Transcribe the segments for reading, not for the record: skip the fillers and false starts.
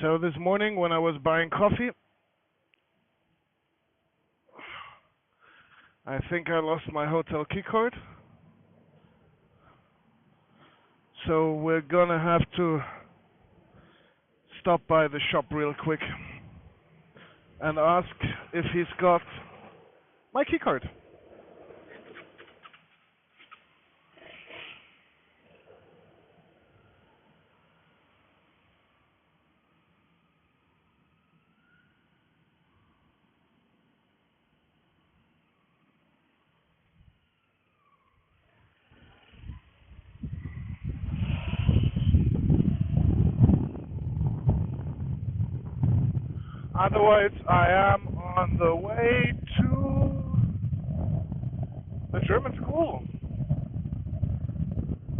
So this morning when I was buying coffee, I think I lost my hotel key card. So we're gonna have to stop by the shop real quick and ask if he's got my key card. Otherwise, I am on the way to the German school.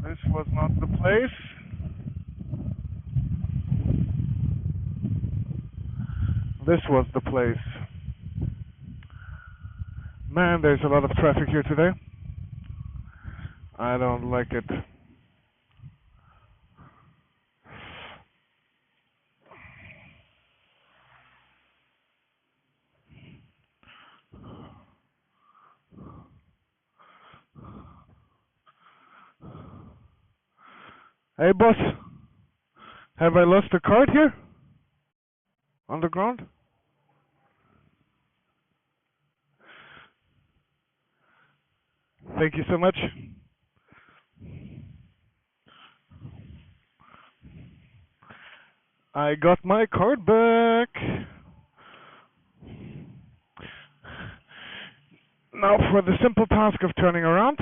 This was not the place. This was the place. Man, there's a lot of traffic here today. I don't like it. Hey boss, have I lost a card here? On the ground? Thank you so much. I got my card back. Now for the simple task of turning around.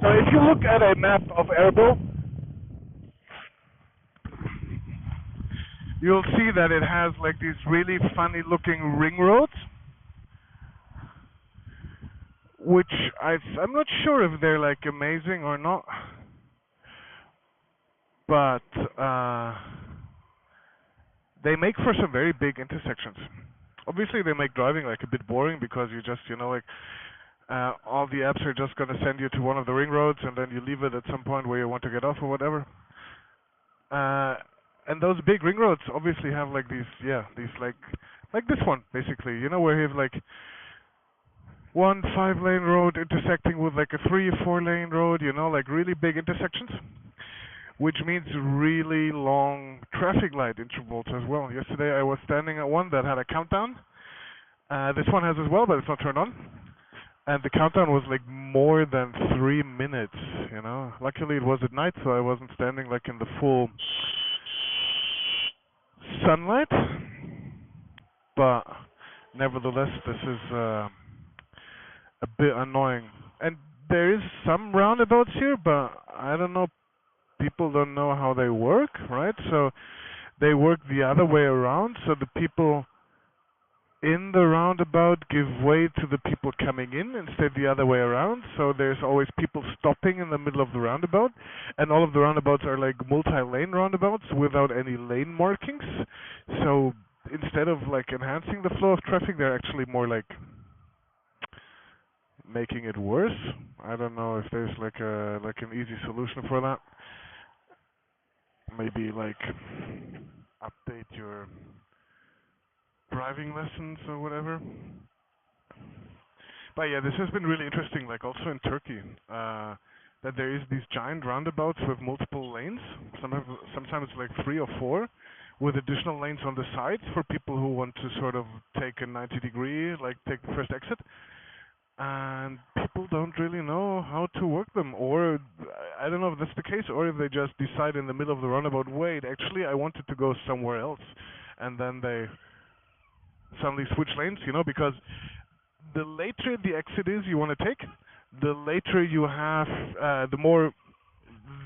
So if you look at a map of Erbil, you'll see that it has like these really funny looking ring roads, which I'm not sure if they're like amazing or not, but they make for some very big intersections. Obviously they make driving like a bit boring because you just, like all the apps are just going to send you to one of the ring roads and then you leave it at some point where you want to get off or whatever. And those big ring roads obviously have like these like this one basically, where you have like one 5-lane road intersecting with like a 3-4 lane road, like really big intersections, which means really long traffic light intervals as well. Yesterday I was standing at one that had a countdown. This one has as well, but it's not turned on. And the countdown was like more than 3 minutes, Luckily it was at night, so I wasn't standing like in the full sunlight. But nevertheless, this is a bit annoying. And there is some roundabouts here, but I don't know, people don't know how they work, right? So they work the other way around, so the people in the roundabout give way to the people coming in instead the other way around. So there's always people stopping in the middle of the roundabout, and all of the roundabouts are like multi-lane roundabouts without any lane markings. So instead of like enhancing the flow of traffic, they're actually more like making it worse. I don't know if there's like an easy solution for that. Maybe like update your driving lessons or whatever. But yeah, this has been really interesting, like also in Turkey, that there is these giant roundabouts with multiple lanes, sometimes like 3 or 4, with additional lanes on the sides for people who want to sort of take a 90-degree, like take the first exit. And people don't really know how to work them, or I don't know if that's the case, or if they just decide in the middle of the roundabout, wait, actually I wanted to go somewhere else, and then they suddenly switch lanes, because the later the exit is you want to take, the later you have, the more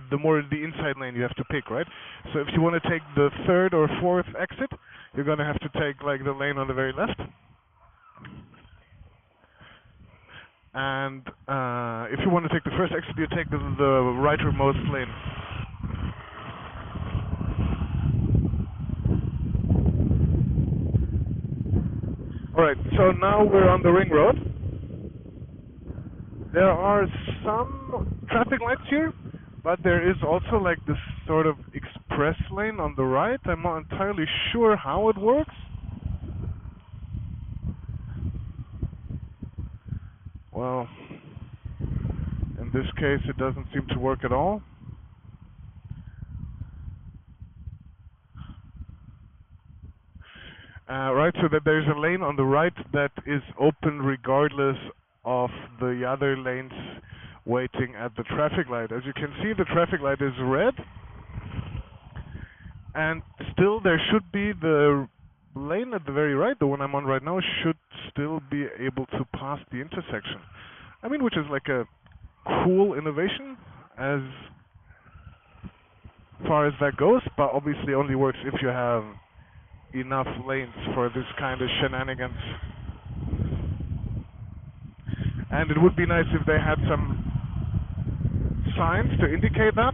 the inside lane you have to pick, right? So if you want to take the 3rd or 4th exit, you're going to have to take like the lane on the very left. And if you want to take the first exit, you take the rightmost lane. Alright, so now we're on the ring road. There are some traffic lights here, but there is also like this sort of express lane on the right. I'm not entirely sure how it works. Well, in this case it doesn't seem to work at all. Right, so that there's a lane on the right that is open regardless of the other lanes waiting at the traffic light. As you can see, the traffic light is red, and still there should be the lane at the very right, the one I'm on right now, should still be able to pass the intersection. I mean, which is like a cool innovation as far as that goes, but obviously only works if you have enough lanes for this kind of shenanigans. And it would be nice if they had some signs to indicate that.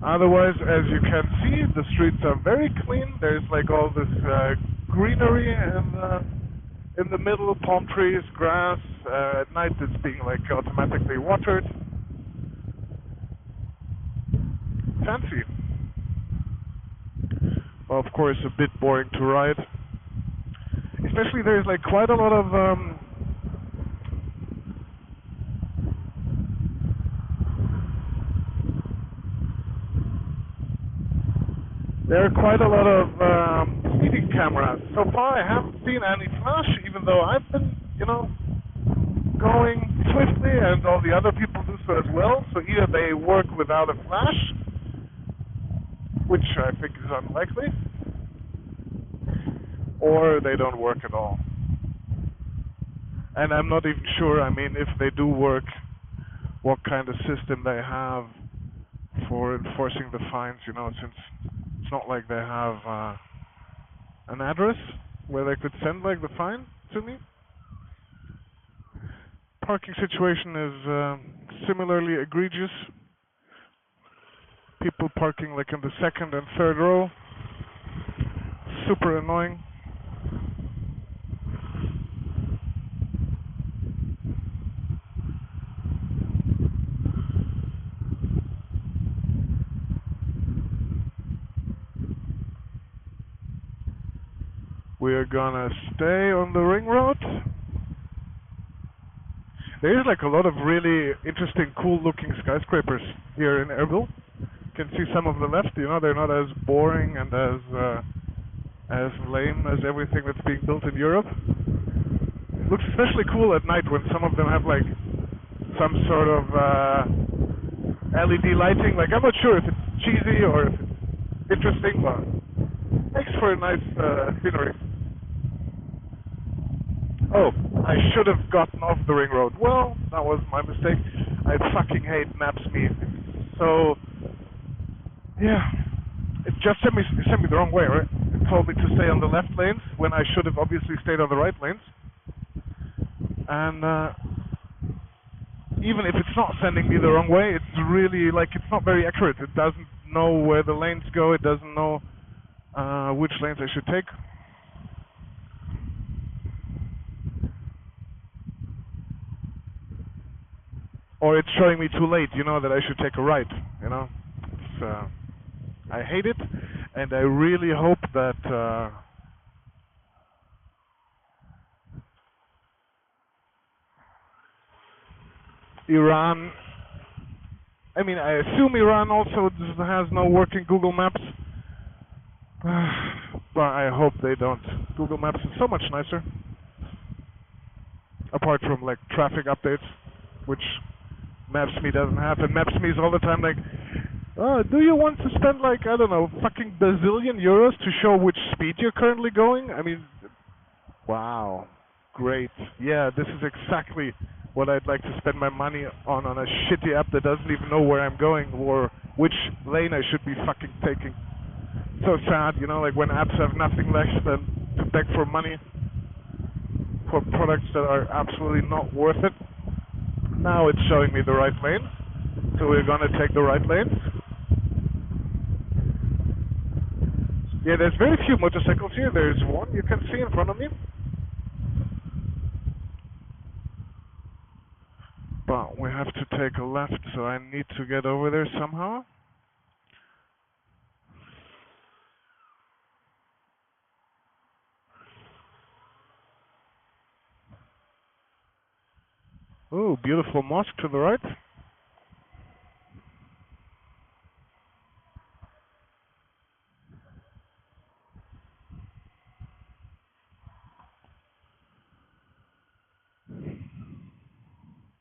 Otherwise, as you can see, the streets are very clean. There's like all this greenery in the middle, palm trees, grass. At night it's being like automatically watered. Fancy. Well, of course, a bit boring to ride. Especially there's like quite a lot of there are quite a lot of speeding cameras. So far I haven't seen any flash, even though I've been, going swiftly, and all the other people do so as well. So either they work without a flash, which I think is unlikely, or they don't work at all. And I'm not even sure, I mean, if they do work, what kind of system they have for enforcing the fines, since it's not like they have an address where they could send like the fine to me. Parking situation is similarly egregious. People parking like in the second and third row. Super annoying. We are gonna stay on the ring road. There is like a lot of really interesting, cool looking skyscrapers here in Erbil. You can see some of the left, they're not as boring and as lame as everything that's being built in Europe. It looks especially cool at night when some of them have like some sort of LED lighting. Like, I'm not sure if it's cheesy or if it's interesting, but makes for a nice scenery. Oh, I should have gotten off the ring road. Well, that was my mistake. I fucking hate Maps.me. So, yeah, it just sent me the wrong way, right? It told me to stay on the left lanes when I should have obviously stayed on the right lanes. And even if it's not sending me the wrong way, it's really like it's not very accurate. It doesn't know where the lanes go. It doesn't know which lanes I should take. Or it's showing me too late, that I should take a right, It's, I hate it, and I really hope that Iran, I mean, I assume Iran also has no working Google Maps, but I hope they don't. Google Maps is so much nicer, apart from like traffic updates, which Maps.me doesn't have, and Maps.me is all the time like, do you want to spend like, I don't know, fucking bazillion euros to show which speed you're currently going? I mean, wow, great. Yeah, this is exactly what I'd like to spend my money on a shitty app that doesn't even know where I'm going or which lane I should be fucking taking. So sad, you know, like when apps have nothing less than to beg for money for products that are absolutely not worth it. Now it's showing me the right lane, so we're gonna take the right lane. Yeah, there's very few motorcycles here. There's one you can see in front of me. But we have to take a left, so I need to get over there somehow. Ooh, beautiful mosque to the right.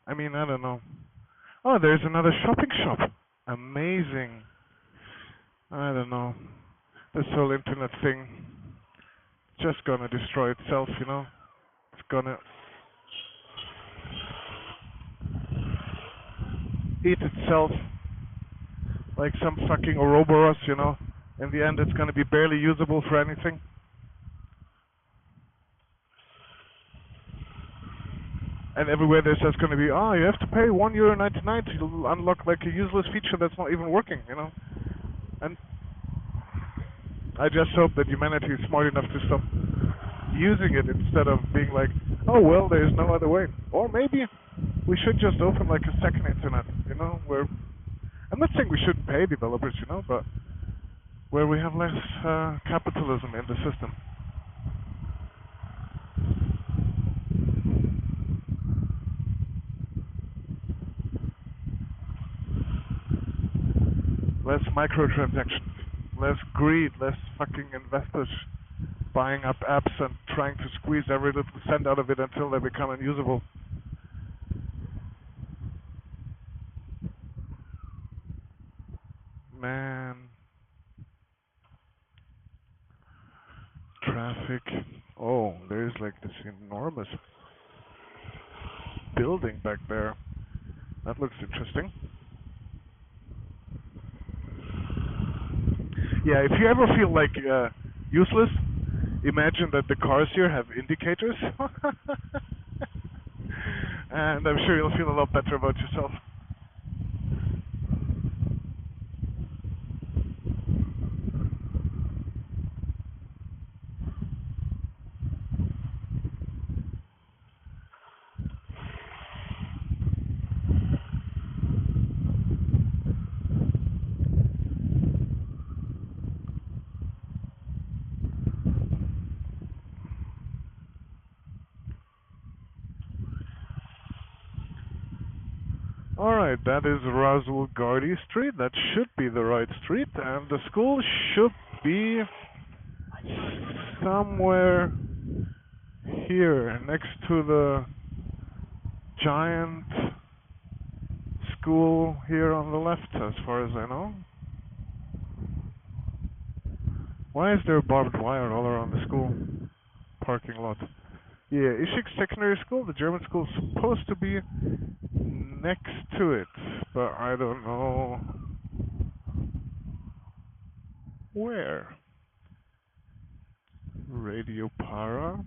I mean, I don't know. Oh, there's another shopping shop. Amazing. I don't know. This whole internet thing just gonna destroy itself, you know? It's gonna eat itself like some fucking Ouroboros, you know? In the end, it's gonna be barely usable for anything. And everywhere there's just gonna be, oh, you have to pay €1.99 to unlock like a useless feature that's not even working, you know? And I just hope that humanity is smart enough to stop using it instead of being like, oh well, there's no other way. Or maybe we should just open like a second internet, you know, where I'm not saying we shouldn't pay developers, you know, but where we have less capitalism in the system. Less microtransactions, less greed, less fucking investors buying up apps and trying to squeeze every little cent out of it until they become unusable. Man. Traffic. Oh, there's like this enormous building back there. That looks interesting. Yeah, if you ever feel like useless, imagine that the cars here have indicators. And I'm sure you'll feel a lot better about yourself. Alright, that is Rasul Gardi Street. That should be the right street. And the school should be somewhere here, next to the giant school here on the left, as far as I know. Why is there barbed wire all around the school parking lot? Yeah, Ishik Secondary School, the German school, is supposed to be next to it, but I don't know where. Radio Para.